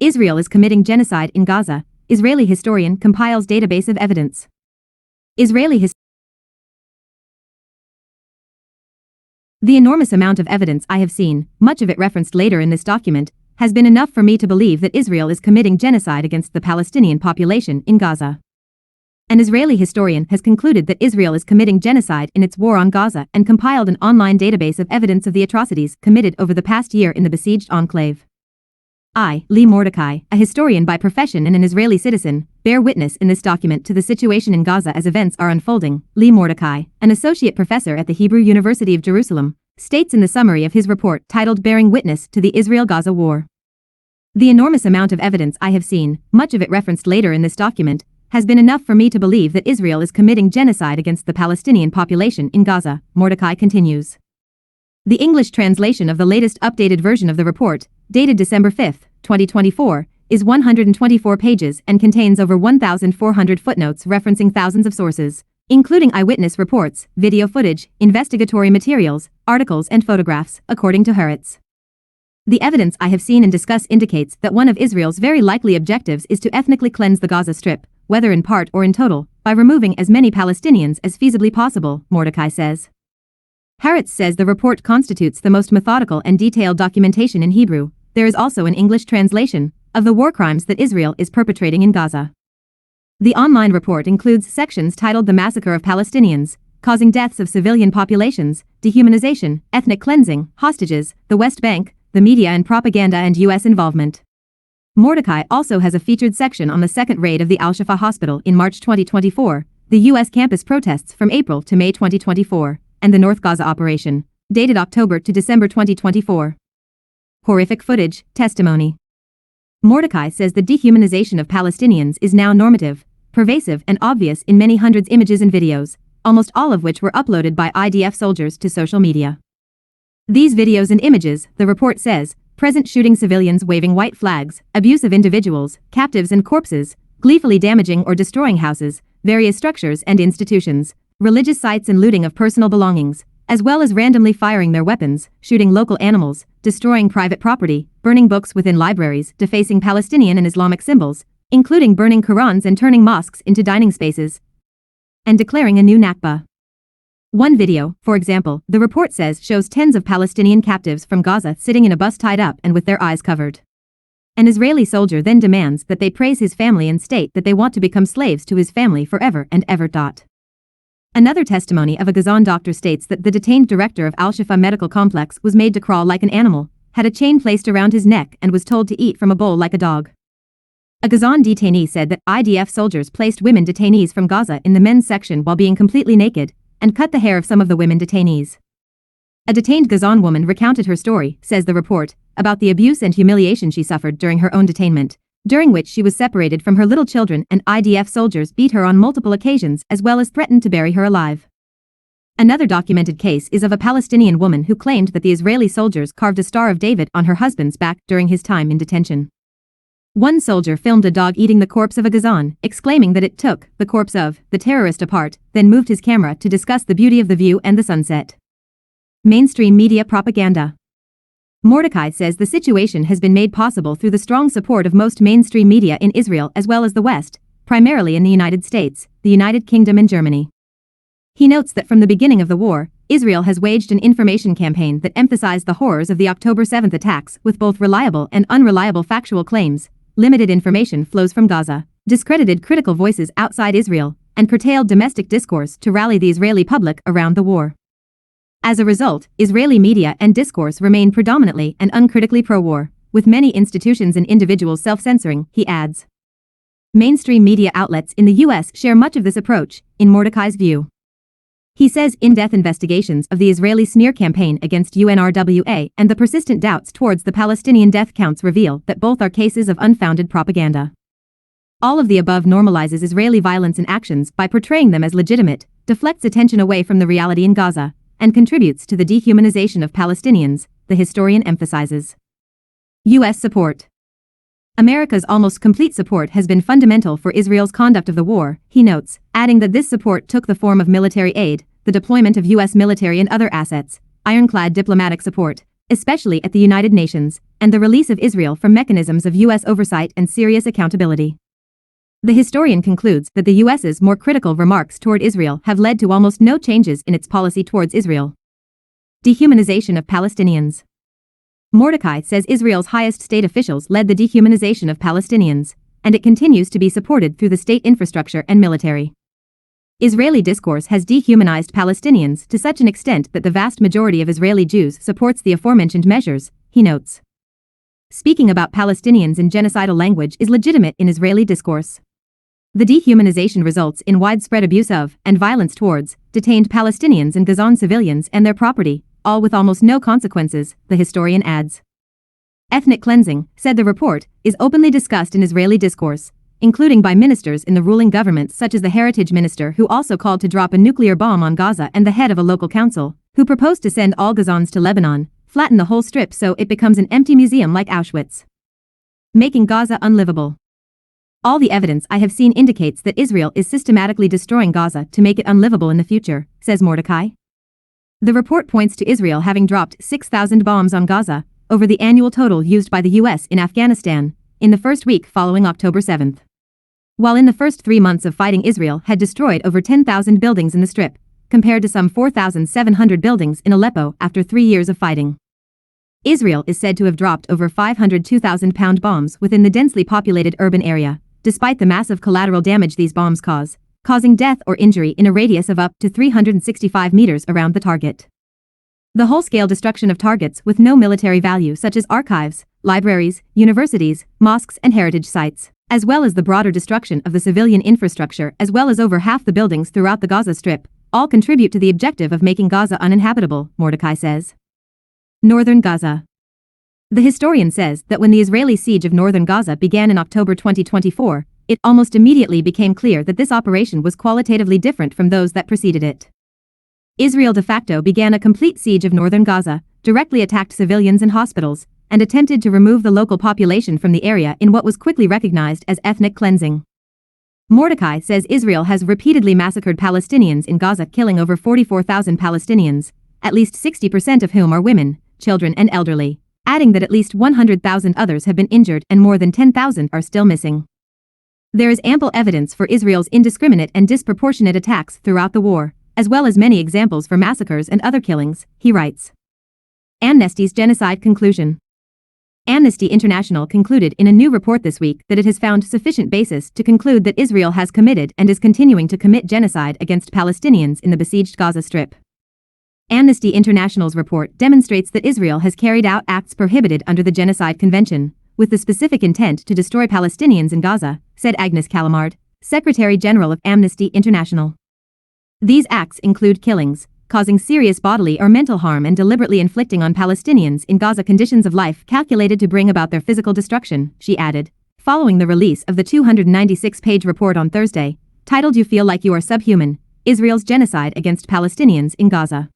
Israel is committing genocide in Gaza. Israeli historian compiles database of evidence. The enormous amount of evidence I have seen, much of it referenced later in this document, has been enough for me to believe that Israel is committing genocide against the Palestinian population in Gaza. An Israeli historian has concluded that Israel is committing genocide in its war on Gaza and compiled an online database of evidence of the atrocities committed over the past year in the besieged enclave. I, Lee Mordecai, a historian by profession and an Israeli citizen, bear witness in this document to the situation in Gaza as events are unfolding. Lee Mordecai, an associate professor at the Hebrew University of Jerusalem, states in the summary of his report titled Bearing Witness to the Israel-Gaza War. The enormous amount of evidence I have seen, much of it referenced later in this document, has been enough for me to believe that Israel is committing genocide against the Palestinian population in Gaza, Mordecai continues. The English translation of the latest updated version of the report, dated December 5, 2024, is 124 pages and contains over 1,400 footnotes referencing thousands of sources, including eyewitness reports, video footage, investigatory materials, articles and photographs, according to Haaretz. The evidence I have seen and discussed indicates that one of Israel's very likely objectives is to ethnically cleanse the Gaza Strip, whether in part or in total, by removing as many Palestinians as feasibly possible, Mordecai says. Haaretz says the report constitutes the most methodical and detailed documentation in Hebrew. There is also an English translation of the war crimes that Israel is perpetrating in Gaza. The online report includes sections titled The Massacre of Palestinians, Causing Deaths of Civilian Populations, Dehumanization, Ethnic Cleansing, Hostages, the West Bank, the Media and Propaganda and U.S. Involvement. Mordecai also has a featured section on the second raid of the Al-Shifa Hospital in March 2024, the U.S. campus protests from April to May 2024, and the North Gaza operation, dated October to December 2024. Horrific footage, testimony. Mordecai says the dehumanization of Palestinians is now normative, pervasive and obvious in many hundreds images and videos, almost all of which were uploaded by IDF soldiers to social media. These videos and images, the report says, present shooting civilians waving white flags, abuse of individuals, captives and corpses, gleefully damaging or destroying houses, various structures and institutions, religious sites and looting of personal belongings, as well as randomly firing their weapons, shooting local animals, destroying private property, burning books within libraries, defacing Palestinian and Islamic symbols, including burning Qurans and turning mosques into dining spaces, and declaring a new Nakba. One video, for example, the report says shows tens of Palestinian captives from Gaza sitting in a bus tied up and with their eyes covered. An Israeli soldier then demands that they praise his family and state that they want to become slaves to his family forever and ever. Another testimony of a Gazan doctor states that the detained director of Al-Shifa Medical Complex was made to crawl like an animal, had a chain placed around his neck and was told to eat from a bowl like a dog. A Gazan detainee said that IDF soldiers placed women detainees from Gaza in the men's section while being completely naked, and cut the hair of some of the women detainees. A detained Gazan woman recounted her story, says the report, about the abuse and humiliation she suffered during her own detainment, during which she was separated from her little children and IDF soldiers beat her on multiple occasions as well as threatened to bury her alive. Another documented case is of a Palestinian woman who claimed that the Israeli soldiers carved a Star of David on her husband's back during his time in detention. One soldier filmed a dog eating the corpse of a Gazan, exclaiming that it took the corpse of the terrorist apart, then moved his camera to discuss the beauty of the view and the sunset. Mainstream media propaganda. Mordecai says the situation has been made possible through the strong support of most mainstream media in Israel as well as the West, primarily in the United States, the United Kingdom and Germany. He notes that from the beginning of the war, Israel has waged an information campaign that emphasized the horrors of the October 7 attacks with both reliable and unreliable factual claims. Limited information flows from Gaza, discredited critical voices outside Israel, and curtailed domestic discourse to rally the Israeli public around the war. As a result, Israeli media and discourse remain predominantly and uncritically pro-war, with many institutions and individuals self-censoring, he adds. Mainstream media outlets in the U.S. share much of this approach, in Mordecai's view. He says in-depth investigations of the Israeli smear campaign against UNRWA and the persistent doubts towards the Palestinian death counts reveal that both are cases of unfounded propaganda. All of the above normalizes Israeli violence and actions by portraying them as legitimate, deflects attention away from the reality in Gaza, and contributes to the dehumanization of Palestinians, the historian emphasizes. U.S. support. America's almost complete support has been fundamental for Israel's conduct of the war, he notes, adding that this support took the form of military aid, the deployment of U.S. military and other assets, ironclad diplomatic support, especially at the United Nations, and the release of Israel from mechanisms of U.S. oversight and serious accountability. The historian concludes that the U.S.'s more critical remarks toward Israel have led to almost no changes in its policy towards Israel. Dehumanization of Palestinians. Mordecai says Israel's highest state officials led the dehumanization of Palestinians, and it continues to be supported through the state infrastructure and military. Israeli discourse has dehumanized Palestinians to such an extent that the vast majority of Israeli Jews supports the aforementioned measures, he notes. Speaking about Palestinians in genocidal language is legitimate in Israeli discourse. The dehumanization results in widespread abuse of, and violence towards, detained Palestinians and Gazan civilians and their property, all with almost no consequences, the historian adds. Ethnic cleansing, said the report, is openly discussed in Israeli discourse, including by ministers in the ruling government such as the heritage minister who also called to drop a nuclear bomb on Gaza and the head of a local council, who proposed to send all Gazans to Lebanon, flatten the whole strip so it becomes an empty museum like Auschwitz. Making Gaza unlivable. All the evidence I have seen indicates that Israel is systematically destroying Gaza to make it unlivable in the future, says Mordecai. The report points to Israel having dropped 6,000 bombs on Gaza, over the annual total used by the U.S. in Afghanistan, in the first week following October 7. While in the first 3 months of fighting, Israel had destroyed over 10,000 buildings in the Strip, compared to some 4,700 buildings in Aleppo after 3 years of fighting. Israel is said to have dropped over 500 2,000-pound bombs within the densely populated urban area, despite the massive collateral damage these bombs cause, causing death or injury in a radius of up to 365 meters around the target. The whole-scale destruction of targets with no military value such as archives, libraries, universities, mosques and heritage sites, as well as the broader destruction of the civilian infrastructure as well as over half the buildings throughout the Gaza Strip, all contribute to the objective of making Gaza uninhabitable, Mordecai says. Northern Gaza. The historian says that when the Israeli siege of northern Gaza began in October 2024, it almost immediately became clear that this operation was qualitatively different from those that preceded it. Israel de facto began a complete siege of northern Gaza, directly attacked civilians and hospitals, and attempted to remove the local population from the area in what was quickly recognized as ethnic cleansing. Mordecai says Israel has repeatedly massacred Palestinians in Gaza, killing over 44,000 Palestinians, at least 60% of whom are women, children and elderly, adding that at least 100,000 others have been injured and more than 10,000 are still missing. There is ample evidence for Israel's indiscriminate and disproportionate attacks throughout the war, as well as many examples for massacres and other killings, he writes. Amnesty's genocide conclusion. Amnesty International concluded in a new report this week that it has found sufficient basis to conclude that Israel has committed and is continuing to commit genocide against Palestinians in the besieged Gaza Strip. Amnesty International's report demonstrates that Israel has carried out acts prohibited under the Genocide Convention, with the specific intent to destroy Palestinians in Gaza, said Agnes Callamard, Secretary General of Amnesty International. These acts include killings, causing serious bodily or mental harm and deliberately inflicting on Palestinians in Gaza conditions of life calculated to bring about their physical destruction, she added, following the release of the 296-page report on Thursday, titled You Feel Like You Are Subhuman, Israel's Genocide Against Palestinians in Gaza.